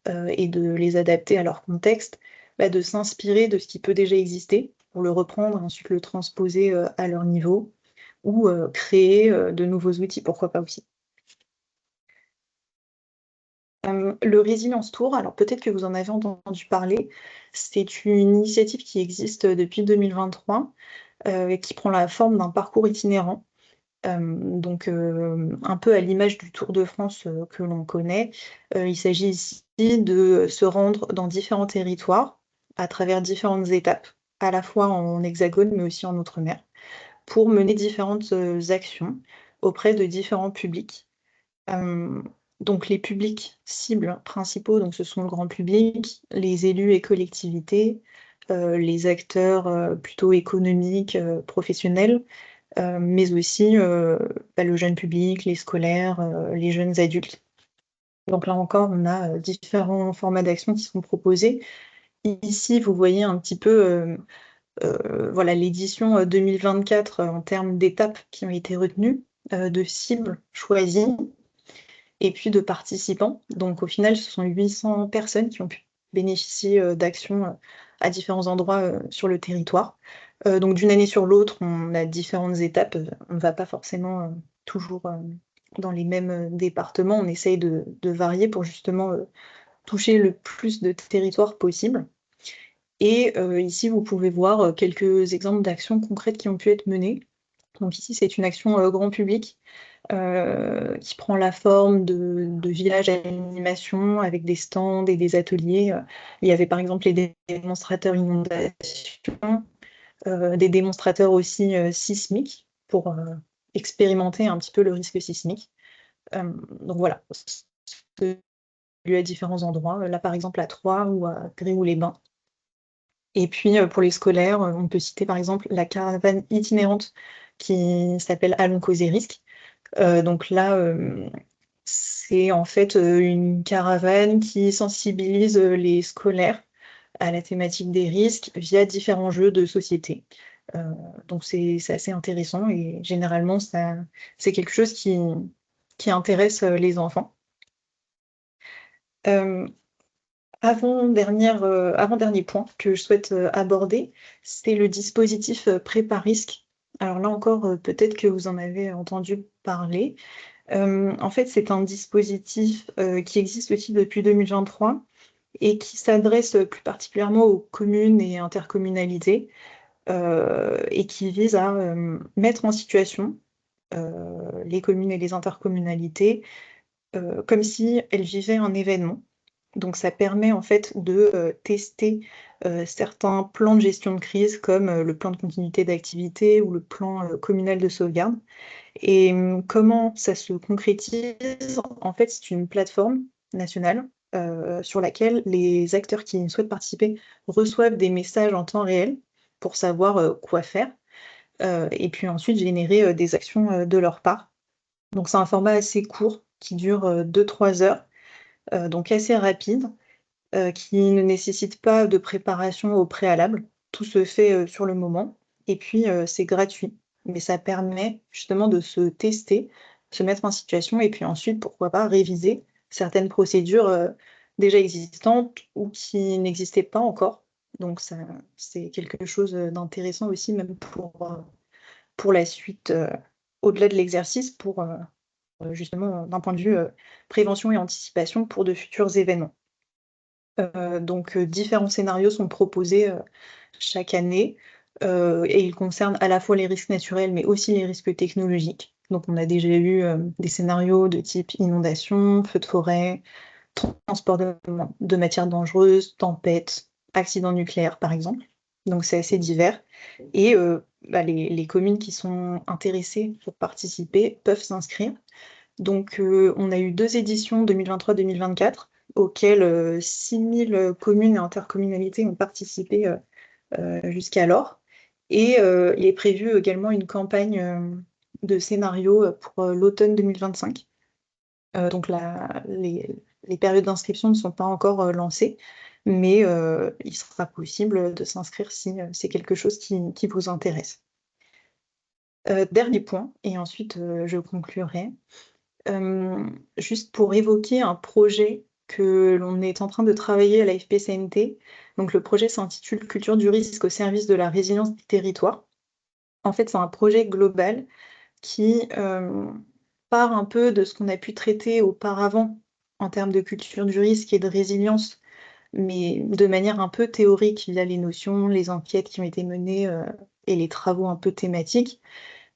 et de les adapter à leur contexte, de s'inspirer de ce qui peut déjà exister pour le reprendre, ensuite le transposer à leur niveau ou créer de nouveaux outils, pourquoi pas aussi. Le Résilience Tour, alors peut-être que vous en avez entendu parler, c'est une initiative qui existe depuis 2023 et qui prend la forme d'un parcours itinérant. Donc un peu à l'image du Tour de France que l'on connaît, il s'agit ici de se rendre dans différents territoires à travers différentes étapes, à la fois en hexagone mais aussi en outre-mer, pour mener différentes actions auprès de différents publics. Donc les publics cibles principaux, donc ce sont le grand public, les élus et collectivités, les acteurs plutôt économiques, professionnels, mais aussi le jeune public, les scolaires, les jeunes adultes. Donc là encore, on a différents formats d'action qui sont proposés. Ici, vous voyez un petit peu voilà, l'édition 2024 en termes d'étapes qui ont été retenues, de cibles choisies et puis de participants. Donc au final, ce sont 800 personnes qui ont pu bénéficier d'actions à différents endroits sur le territoire. Donc d'une année sur l'autre, on a différentes étapes. On ne va pas forcément toujours dans les mêmes départements. On essaye de varier pour justement toucher le plus de territoires possible. Et ici, vous pouvez voir quelques exemples d'actions concrètes qui ont pu être menées. Donc ici, c'est une action grand public qui prend la forme de villages à animation avec des stands et des ateliers. Il y avait par exemple les démonstrateurs inondations, des démonstrateurs aussi sismiques pour expérimenter un petit peu le risque sismique. Donc voilà, c'est lieu à différents endroits, là par exemple à Troyes ou à Gréoux-les-Bains. Et puis pour les scolaires, on peut citer par exemple la caravane itinérante qui s'appelle Allons causer risque. Donc là, c'est en fait une caravane qui sensibilise les scolaires à la thématique des risques via différents jeux de société. Donc c'est assez intéressant et généralement, c'est quelque chose qui intéresse les enfants. Euh, avant-dernier point que je souhaite aborder, c'est le dispositif Prépa-Risque. Alors là encore, peut-être que vous en avez entendu parler. En fait, c'est un dispositif qui existe aussi depuis 2023 et qui s'adresse plus particulièrement aux communes et intercommunalités et qui vise à mettre en situation les communes et les intercommunalités comme si elles vivaient un événement. Donc ça permet en fait de tester certains plans de gestion de crise comme le plan de continuité d'activité ou le plan communal de sauvegarde. Et comment ça se concrétise? En fait, c'est une plateforme nationale sur laquelle les acteurs qui souhaitent participer reçoivent des messages en temps réel pour savoir quoi faire et puis ensuite générer des actions de leur part. Donc c'est un format assez court qui dure 2-3 heures, donc assez rapide, qui ne nécessite pas de préparation au préalable. Tout se fait sur le moment et puis c'est gratuit. Mais ça permet justement de se tester, se mettre en situation et puis ensuite, pourquoi pas, réviser certaines procédures déjà existantes ou qui n'existaient pas encore. Donc ça, c'est quelque chose d'intéressant aussi, même pour la suite, au-delà de l'exercice, pour justement d'un point de vue prévention et anticipation pour de futurs événements. Donc différents scénarios sont proposés chaque année et ils concernent à la fois les risques naturels, mais aussi les risques technologiques. Donc on a déjà eu des scénarios de type inondation, feu de forêt, transport de matières dangereuses, tempêtes, accidents nucléaires par exemple. Donc c'est assez divers. Et les communes qui sont intéressées pour participer peuvent s'inscrire. Donc on a eu 2 éditions 2023-2024 auxquelles 6000 communes et intercommunalités ont participé jusqu'alors. Et il est prévu également une campagne de scénarios pour l'automne 2025. Donc les périodes d'inscription ne sont pas encore lancées, mais il sera possible de s'inscrire si c'est quelque chose qui vous intéresse. Dernier point, et ensuite je conclurai. Juste pour évoquer un projet que l'on est en train de travailler à la FPCNT. Donc le projet s'intitule Culture du risque au service de la résilience des territoires. En fait, c'est un projet global qui part un peu de ce qu'on a pu traiter auparavant en termes de culture du risque et de résilience, mais de manière un peu théorique via les notions, les enquêtes qui ont été menées et les travaux un peu thématiques.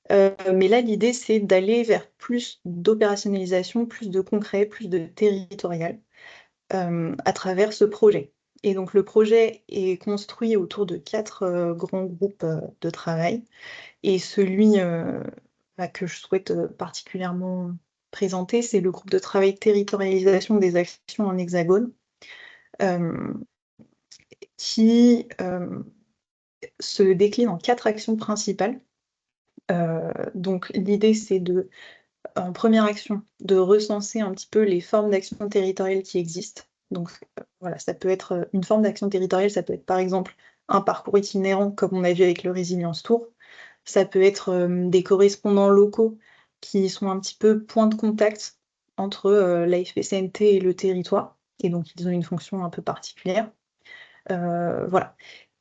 Mais là, l'idée, c'est d'aller vers plus d'opérationnalisation, plus de concret, plus de territorial à travers ce projet. Et donc, le projet est construit autour de 4 grands groupes de travail. Et celui que je souhaite particulièrement présenter, c'est le groupe de travail territorialisation des actions en hexagone, euh, qui se décline en 4 actions principales. Donc, l'idée, c'est en première action, de recenser un petit peu les formes d'action territoriale qui existent. Donc voilà, ça peut être une forme d'action territoriale, ça peut être par exemple un parcours itinérant, comme on a vu avec le Résilience Tour. Ça peut être des correspondants locaux qui sont un petit peu point de contact entre la FPCNT et le territoire. Et donc, ils ont une fonction un peu particulière. Voilà.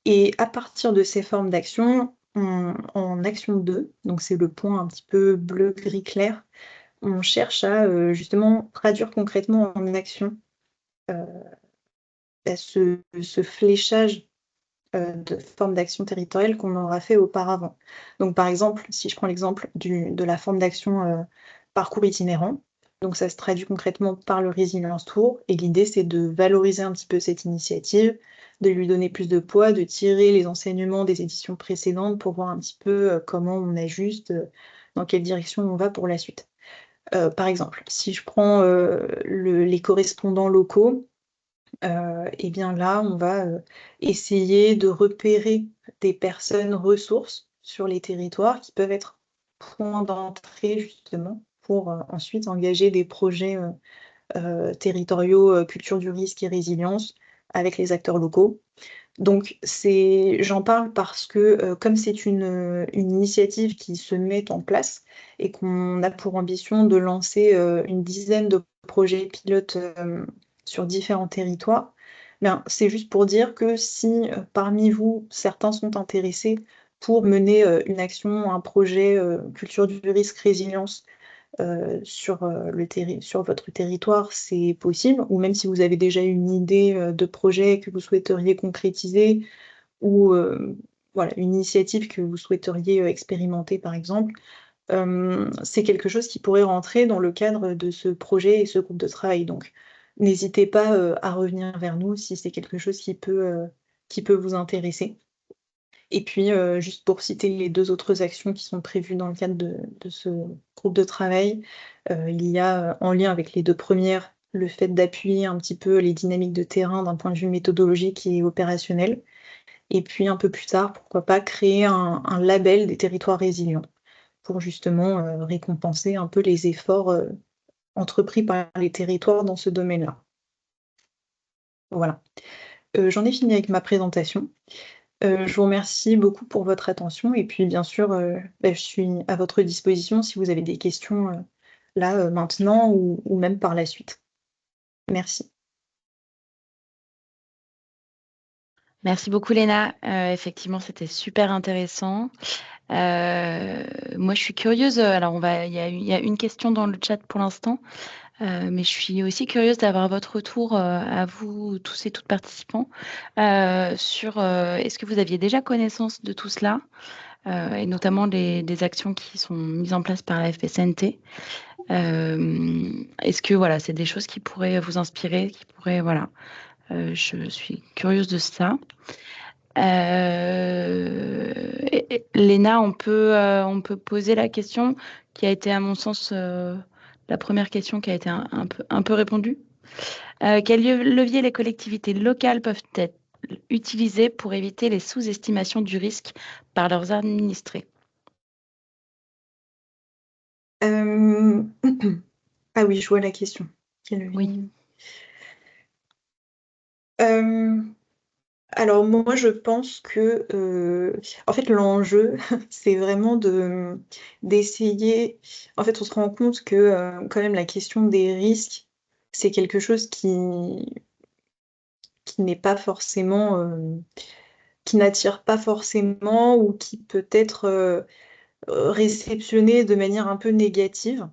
Et à partir de ces formes d'action, en action 2, donc c'est le point un petit peu bleu, gris clair, on cherche à justement traduire concrètement en action ce fléchage de forme d'action territoriale qu'on aura fait auparavant. Donc par exemple, si je prends l'exemple de la forme d'action parcours itinérant, donc ça se traduit concrètement par le Résilience Tour, et l'idée c'est de valoriser un petit peu cette initiative, de lui donner plus de poids, de tirer les enseignements des éditions précédentes pour voir un petit peu comment on ajuste, dans quelle direction on va pour la suite. Par exemple, si je prends les correspondants locaux, et bien là, on va essayer de repérer des personnes ressources sur les territoires qui peuvent être points d'entrée justement pour ensuite engager des projets territoriaux, culture du risque et résilience avec les acteurs locaux. Donc j'en parle parce que comme c'est une initiative qui se met en place et qu'on a pour ambition de lancer une dizaine de projets pilotes sur différents territoires, ben, c'est juste pour dire que si parmi vous, certains sont intéressés pour mener une action, un projet culture du risque résilience sur votre territoire, c'est possible, ou même si vous avez déjà une idée de projet que vous souhaiteriez concrétiser, ou voilà, une initiative que vous souhaiteriez expérimenter, par exemple, c'est quelque chose qui pourrait rentrer dans le cadre de ce projet et ce groupe de travail. Donc, n'hésitez pas à revenir vers nous si c'est quelque chose qui peut vous intéresser. Et puis, juste pour citer les 2 autres actions qui sont prévues dans le cadre de ce groupe de travail, il y a, en lien avec les 2 premières, le fait d'appuyer un petit peu les dynamiques de terrain d'un point de vue méthodologique et opérationnel. Et puis un peu plus tard, pourquoi pas créer un label des territoires résilients pour justement récompenser un peu les efforts entrepris par les territoires dans ce domaine-là. Voilà. J'en ai fini avec ma présentation. Je vous remercie beaucoup pour votre attention et puis bien sûr, je suis à votre disposition si vous avez des questions là, maintenant ou même par la suite. Merci.
Merci beaucoup, Léna. Effectivement, c'était super intéressant. Moi, je suis curieuse. Alors, il y a une question dans le chat pour l'instant, mais je suis aussi curieuse d'avoir votre retour à vous, tous et toutes participants, sur est-ce que vous aviez déjà connaissance de tout cela, et notamment des actions qui sont mises en place par la FPCNT. Est-ce que voilà, c'est des choses qui pourraient vous inspirer, qui pourraient, voilà, je suis curieuse de ça. Léna, on peut poser la question qui a été, à mon sens, la première question qui a été un peu répondue. Quels leviers les collectivités locales peuvent être utilisés pour éviter les sous-estimations du risque par leurs administrés?
Euh, Ah oui, je vois la question. Quel
Oui,
levier Euh, Alors moi, je pense que en fait l'enjeu, c'est vraiment d'essayer. En fait, on se rend compte que quand même la question des risques, c'est quelque chose qui n'est pas forcément, qui n'attire pas forcément ou qui peut être réceptionné de manière un peu négative,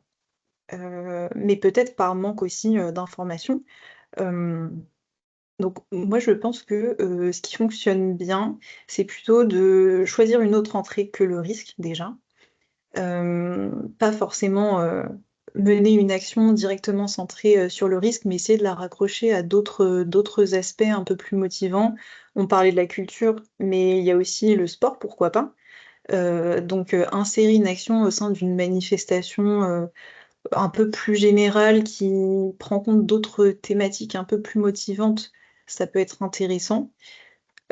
mais peut-être par manque aussi d'informations. Euh, Donc moi je pense que ce qui fonctionne bien, c'est plutôt de choisir une autre entrée que le risque déjà. Pas forcément mener une action directement centrée sur le risque, mais essayer de la raccrocher à d'autres aspects un peu plus motivants. On parlait de la culture, mais il y a aussi le sport, pourquoi pas. Donc insérer une action au sein d'une manifestation un peu plus générale qui prend compte d'autres thématiques un peu plus motivantes, ça peut être intéressant.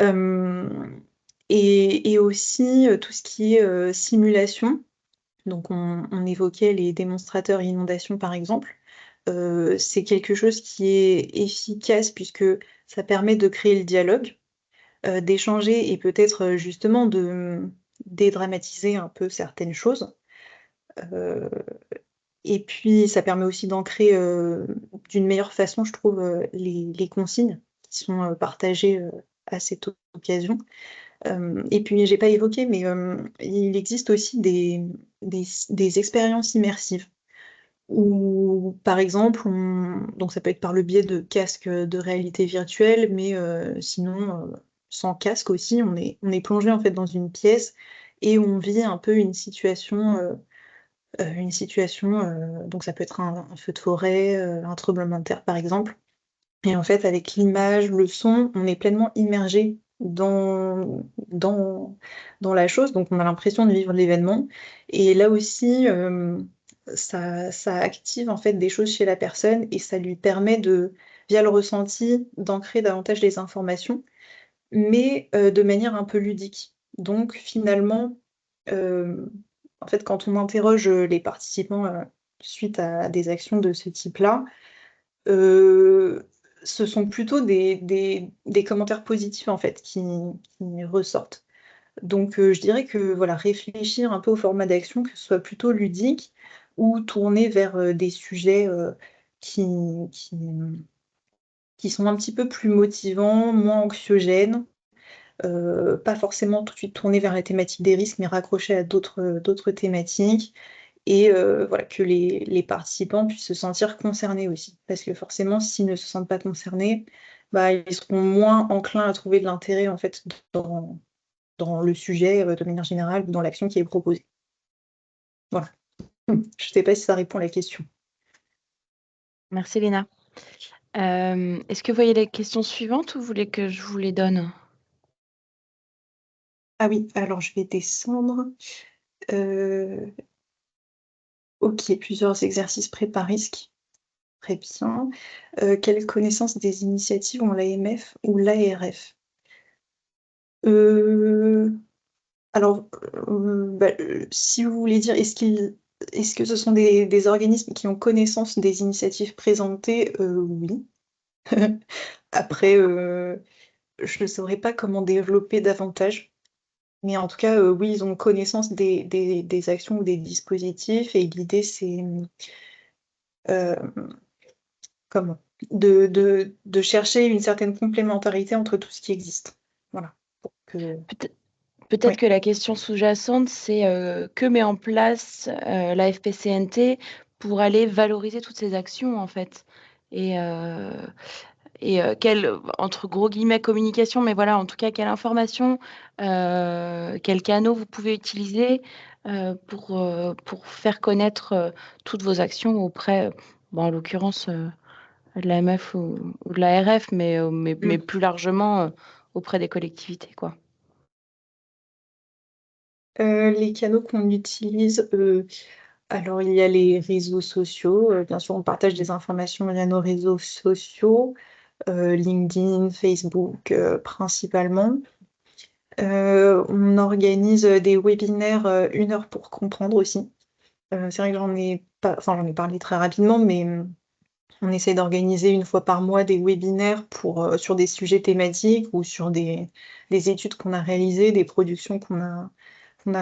Euh, et aussi tout ce qui est simulation. Donc on évoquait les démonstrateurs inondations par exemple. C'est quelque chose qui est efficace puisque ça permet de créer le dialogue, d'échanger et peut-être justement de dédramatiser un peu certaines choses. Euh, Et puis, ça permet aussi d'ancrer d'une meilleure façon, je trouve, les consignes qui sont partagées à cette occasion. Et puis, j'ai pas évoqué, mais il existe aussi des expériences immersives où, par exemple, donc ça peut être par le biais de casques de réalité virtuelle, mais sinon, sans casque aussi, on est plongé en fait dans une pièce et on vit un peu une situation, donc ça peut être un feu de forêt, un tremblement de terre par exemple. Et en fait, avec l'image, le son, on est pleinement immergé dans la chose, donc on a l'impression de vivre l'événement. Et là aussi, ça active en fait des choses chez la personne et ça lui permet via le ressenti, d'ancrer davantage les informations, mais de manière un peu ludique. Donc finalement, euh, en fait, quand on interroge les participants suite à des actions de ce type-là, euh, ce sont plutôt des commentaires positifs en fait qui ressortent. Donc je dirais que voilà, réfléchir un peu au format d'action, que ce soit plutôt ludique ou tourné vers des sujets qui, qui, qui sont un petit peu plus motivants, moins anxiogènes, pas forcément tout de suite tourné vers la thématique des risques, mais raccroché à d'autres thématiques, et voilà, que les participants puissent se sentir concernés aussi. Parce que forcément, s'ils ne se sentent pas concernés, bah, ils seront moins enclins à trouver de l'intérêt en fait dans le sujet de manière générale ou dans l'action qui est proposée. Voilà. Je ne sais pas si ça répond à la question.
merci Léna. Est-ce que vous voyez les questions suivantes ou vous voulez que je vous les donne?
Ah oui, alors je vais descendre. Euh, ok, plusieurs exercices prépa-risque. Très bien. Quelle connaissance des initiatives ont l'AMF ou l'ARF? Euh, alors, si vous voulez dire, est-ce que ce sont des organismes qui ont connaissance des initiatives présentées? Oui. Après, je ne saurais pas comment développer davantage. Mais en tout cas, oui, ils ont connaissance des actions ou des dispositifs. Et l'idée, c'est euh, comment? De chercher une certaine complémentarité entre tout ce qui existe. Voilà.
Peut-être
Ouais.
que la question sous-jacente, c'est que met en place la FPCNT pour aller valoriser toutes ces actions, en fait. Et, quelle, entre gros guillemets, communication, mais voilà, en tout cas, quelle information, quels canaux vous pouvez utiliser pour faire connaître toutes vos actions auprès, bon, en l'occurrence, de l'AMF ou de l'ARF, mais plus largement auprès des collectivités, quoi.
Les canaux qu'on utilise, alors il y a les réseaux sociaux. Bien sûr, on partage des informations via nos réseaux sociaux, LinkedIn, Facebook, principalement. On organise des webinaires 1 heure pour comprendre aussi. C'est vrai que j'en ai parlé très rapidement, mais on essaie d'organiser 1 fois par mois des webinaires sur des sujets thématiques ou sur des études qu'on a réalisées, des productions qu'on a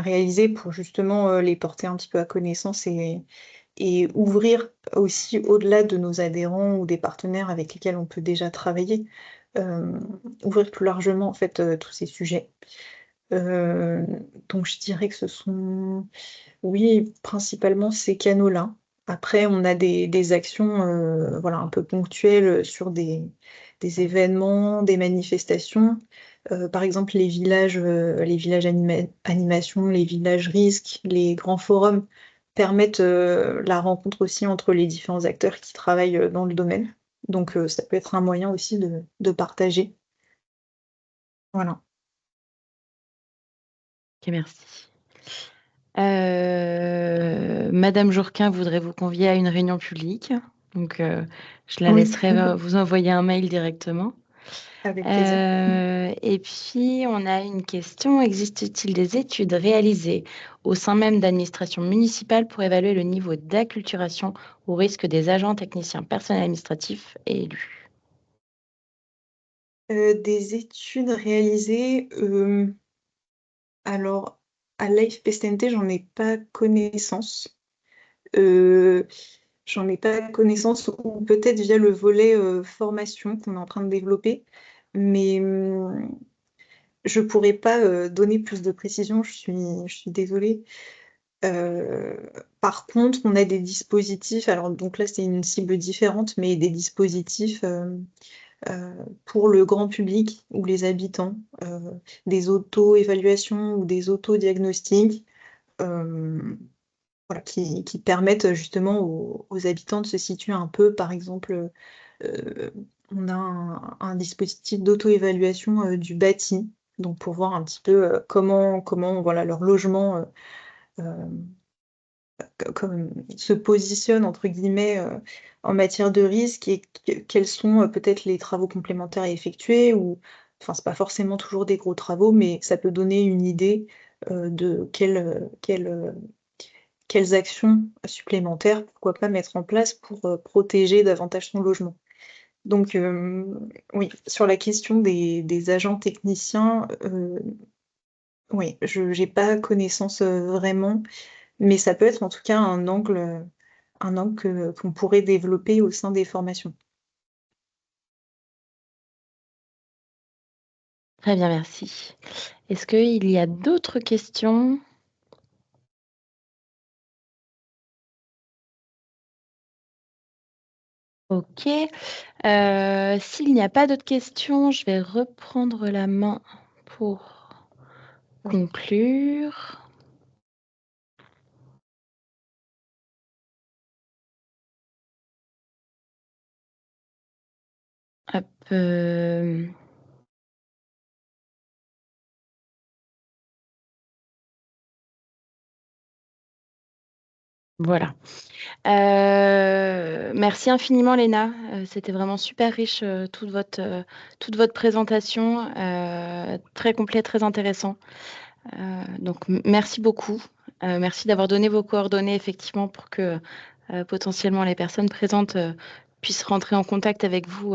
réalisées pour justement les porter un petit peu à connaissance et ouvrir aussi au-delà de nos adhérents ou des partenaires avec lesquels on peut déjà travailler, ouvrir plus largement en fait tous ces sujets. Heu, donc je dirais que ce sont, oui, principalement ces canaux-là. Après, on a des actions, voilà, un peu ponctuelles, sur des événements, des manifestations. Par exemple, les villages animation, les villages risques, les grands forums permettent, la rencontre aussi entre les différents acteurs qui travaillent, dans le domaine. Donc ça peut être un moyen aussi de partager. Voilà.
Ok, merci. Madame Jourquin voudrait vous convier à une réunion publique. Donc, je la
Oui,
laisserai vous envoyer un mail directement.
avec plaisir.
Et puis, on a une question. Existe-t-il des études réalisées au sein même d'administrations municipales pour évaluer le niveau d'acculturation au risque des agents, techniciens, personnels administratifs et élus?
Des études réalisées, alors à l'AFPCNT, j'en ai pas connaissance. Heu, J'en ai pas connaissance ou peut-être via le volet, formation qu'on est en train de développer. Mais, je pourrais pas, donner plus de précisions, je suis désolée. Heu, Par contre, on a des dispositifs, alors donc là, c'est une cible différente, mais des dispositifs, heu, pour le grand public ou les habitants, des auto-évaluations ou des autodiagnostics, hem, voilà, qui permettent justement aux habitants de se situer un peu. Par exemple, on a un dispositif d'auto-évaluation, du bâti, donc pour voir un petit peu, comment voilà leur logement, hem comme se positionne entre guillemets, en matière de risque et quels sont, peut-être les travaux complémentaires à effectuer, ou enfin c'est pas forcément toujours des gros travaux, mais ça peut donner une idée, de quelles actions supplémentaires, pourquoi pas mettre en place pour, protéger davantage son logement. Donc oui, sur la question des agents techniciens, oui, je j'ai pas connaissance, vraiment. Mais ça peut être en tout cas un angle qu'on pourrait développer au sein des formations.
Très bien, merci. Est-ce qu'il y a d'autres questions? Ok. S'il n'y a pas d'autres questions, je vais reprendre la main pour
Oui.
conclure. Hop, voilà. Merci infiniment Léna, c'était vraiment super riche, toute votre présentation, très complet, très intéressant. Donc merci beaucoup. Merci d'avoir donné vos coordonnées effectivement pour que, potentiellement les personnes présentes, puissent rentrer en contact avec vous,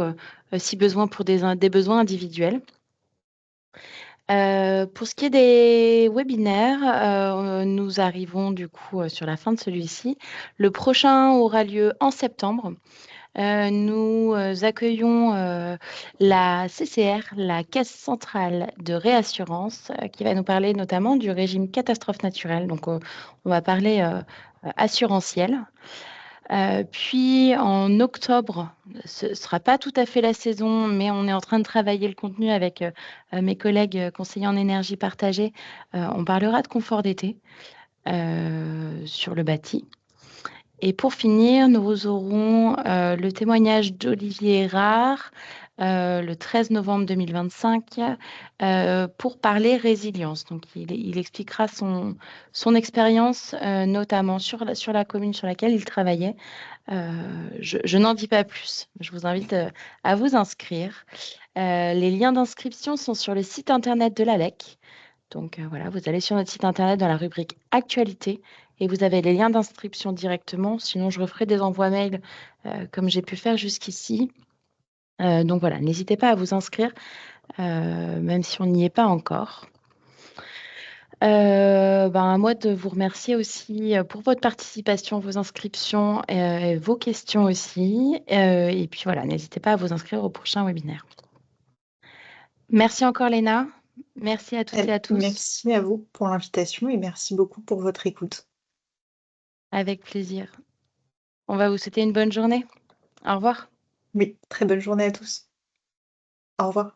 si besoin pour des besoins individuels. Pour ce qui est des webinaires, nous arrivons du coup, sur la fin de celui-ci. Le prochain aura lieu en septembre. Nous accueillons la CCR, la Caisse centrale de réassurance, qui va nous parler notamment du régime catastrophe naturelle. Donc, on va parler assurantiel. Puis en octobre, ce ne sera pas tout à fait la saison, mais on est en train de travailler le contenu avec mes collègues conseillers en énergie partagée. On parlera de confort d'été sur le bâti. Et pour finir, nous aurons le témoignage d'Olivier Erard le 13 novembre 2025 pour parler résilience. Donc, il expliquera son expérience, notamment sur la commune sur laquelle il travaillait. Je n'en dis pas plus. Je vous invite à vous inscrire. Les liens d'inscription sont sur le site internet de l'ALEC. Donc voilà, vous allez sur notre site internet dans la rubrique Actualité et vous avez les liens d'inscription directement. Sinon, je referai des envois mails comme j'ai pu faire jusqu'ici. Donc voilà, n'hésitez pas à vous inscrire, même si on n'y est pas encore. À moi de vous remercier aussi pour votre participation, vos inscriptions et vos questions aussi. Et puis voilà, n'hésitez pas à vous inscrire au prochain webinaire. Merci encore, Léna. Merci à toutes et à tous.
Merci à vous pour l'invitation et merci beaucoup pour votre écoute.
Avec plaisir. On va vous souhaiter une bonne journée. Au revoir.
Oui, très bonne journée à tous. Au revoir.